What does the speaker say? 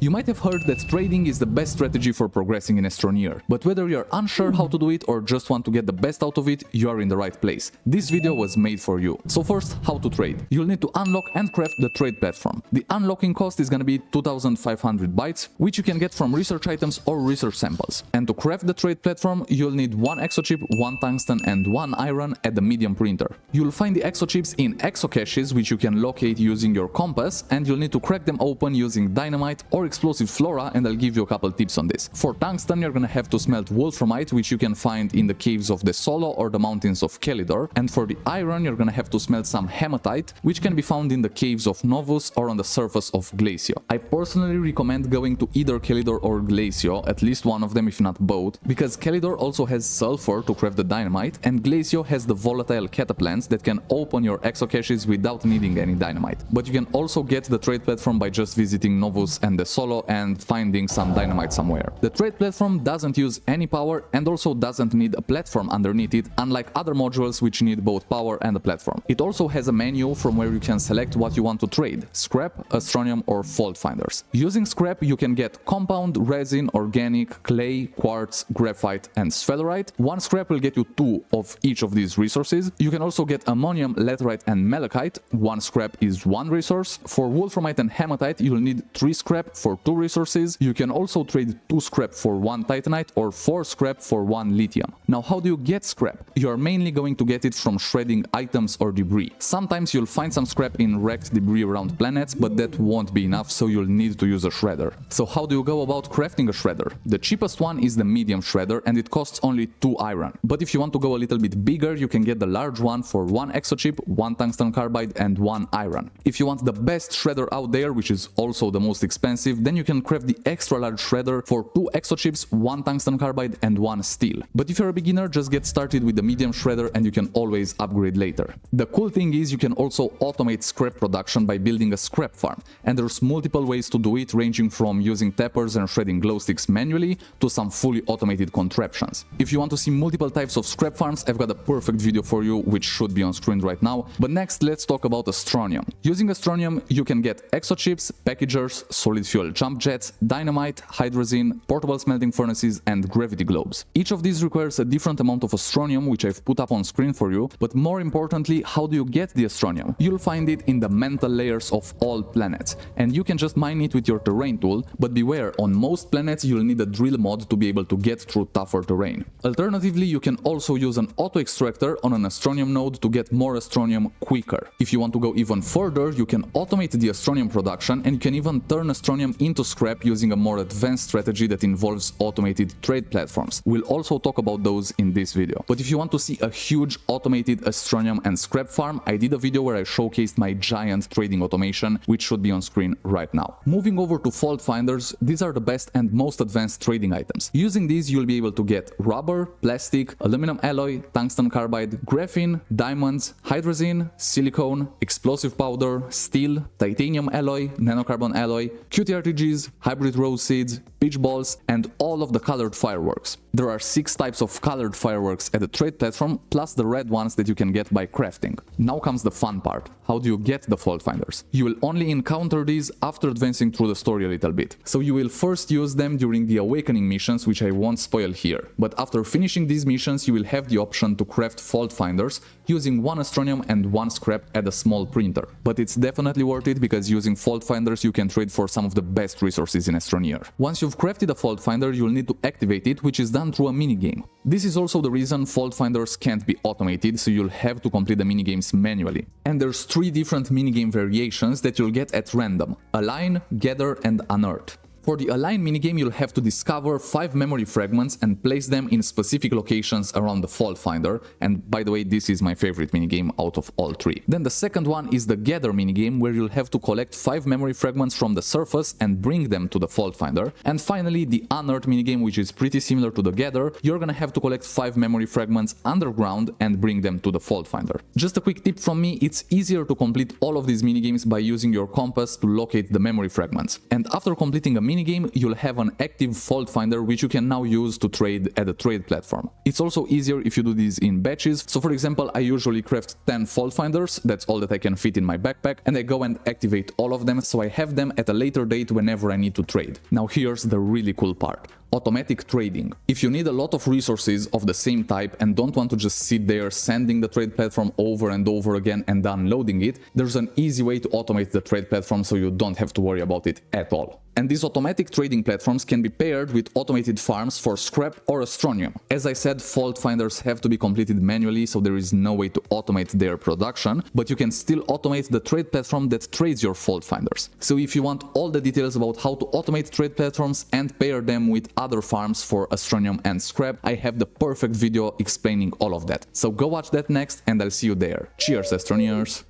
You might have heard that trading is the best strategy for progressing in Astroneer, but whether you're unsure how to do it or just want to get the best out of it, you are in the right place. This video was made for you. So first, how to trade. You'll need to unlock and craft the trade platform. The unlocking cost is gonna be 2500 bytes, which you can get from research items or research samples. And to craft the trade platform, you'll need 1 exochip, 1 tungsten and 1 iron at the medium printer. You'll find the exochips in exocaches, which you can locate using your compass, and you'll need to crack them open using dynamite or explosive flora, and I'll give you a couple tips on this. For tungsten, you're gonna have to smelt wolframite, which you can find in the caves of the Solo or the mountains of Kelidor, and for the iron, you're gonna have to smelt some hematite, which can be found in the caves of Novus or on the surface of Glacio. I personally recommend going to either Kelidor or Glacio, at least one of them if not both, because Kelidor also has sulfur to craft the dynamite, and Glacio has the volatile cataplants that can open your exocaches without needing any dynamite. But you can also get the trade platform by just visiting Novus and the Solo and finding some dynamite somewhere. The trade platform doesn't use any power and also doesn't need a platform underneath it, unlike other modules which need both power and a platform. It also has a menu from where you can select what you want to trade: scrap, Astroneum or fault finders. Using scrap you can get compound, resin, organic, clay, quartz, graphite and sphalerite. 1 scrap will get you 2 of each of these resources. You can also get ammonium, laterite and malachite. 1 scrap is 1 resource. For wolframite and hematite you'll need 3 scrap for 2 resources. You can also trade 2 scrap for 1 titanite or 4 scrap for 1 lithium. Now, how do you get scrap? You are mainly going to get it from shredding items or debris. Sometimes you'll find some scrap in wrecked debris around planets, but that won't be enough, so you'll need to use a shredder. So how do you go about crafting a shredder? The cheapest one is the medium shredder, and it costs only 2 iron. But if you want to go a little bit bigger, you can get the large one for 1 exochip, 1 tungsten carbide and 1 iron. If you want the best shredder out there, which is also the most expensive, then you can craft the extra large shredder for 2 exochips, 1 tungsten carbide and 1 steel. But if you're a beginner, just get started with the medium shredder and you can always upgrade later. The cool thing is you can also automate scrap production by building a scrap farm, and there's multiple ways to do it, ranging from using tappers and shredding glow sticks manually to some fully automated contraptions. If you want to see multiple types of scrap farms, I've got a perfect video for you which should be on screen right now. But next, let's talk about Astroneum. Using Astroneum you can get exochips, packagers, solid fuel jump jets, dynamite, hydrazine, portable smelting furnaces and gravity globes. Each of these requires a different amount of Astroneum, which I've put up on screen for you, but more importantly, how do you get the Astroneum? You'll find it in the mantle layers of all planets, and you can just mine it with your terrain tool, but beware, on most planets you'll need a drill mod to be able to get through tougher terrain. Alternatively, you can also use an auto extractor on an Astroneum node to get more Astroneum quicker. If you want to go even further, you can automate the Astroneum production, and you can even turn Astroneum into scrap using a more advanced strategy that involves automated trade platforms. We'll also talk about those in this video. But if you want to see a huge automated Astroneum and scrap farm, I did a video where I showcased my giant trading automation, which should be on screen right now. Moving over to fault finders, these are the best and most advanced trading items. Using these you'll be able to get rubber, plastic, aluminum alloy, tungsten carbide, graphene, diamonds, hydrazine, silicone, explosive powder, steel, titanium alloy, nanocarbon alloy, QTRTGs, hybrid rose seeds, pitch balls and all of the colored fireworks. There are 6 types of colored fireworks at the trade platform, plus the red ones that you can get by crafting. Now comes the fun part. How do you get the fault finders? You will only encounter these after advancing through the story a little bit. So you will first use them during the awakening missions, which I won't spoil here. But after finishing these missions, you will have the option to craft fault finders using 1 Astroneum and 1 scrap at a small printer. But it's definitely worth it, because using fault finders you can trade for some of the best resources in Astroneer. Once you've crafted a fault finder, you'll need to activate it, which is done through a minigame. This is also the reason fault finders can't be automated, so you'll have to complete the minigames manually. And there's 3 different minigame variations that you'll get at random: align, gather and unearth. For the Align minigame, you'll have to discover 5 memory fragments and place them in specific locations around the fault finder, and by the way, this is my favorite minigame out of all 3. Then the second one is the Gather minigame, where you'll have to collect 5 memory fragments from the surface and bring them to the fault finder. And finally, the Unearth minigame, which is pretty similar to the Gather. You're gonna have to collect 5 memory fragments underground and bring them to the fault finder. Just a quick tip from me, it's easier to complete all of these minigames by using your compass to locate the memory fragments. And after completing a minigame, you'll have an active fault finder which you can now use to trade at a trade platform. It's also easier if you do this in batches. So for example, I usually craft 10 fault finders, that's all that I can fit in my backpack, and I go and activate all of them so I have them at a later date whenever I need to trade. Now here's the really cool part. Automatic trading. If you need a lot of resources of the same type and don't want to just sit there sending the trade platform over and over again and unloading it, there's an easy way to automate the trade platform so you don't have to worry about it at all. And these automatic trading platforms can be paired with automated farms for scrap or Astroneer. As I said, fault finders have to be completed manually, so there is no way to automate their production, but you can still automate the trade platform that trades your fault finders. So if you want all the details about how to automate trade platforms and pair them with other farms for Astroneum and scrap, I have the perfect video explaining all of that. So go watch that next and I'll see you there. Cheers, Astroneers!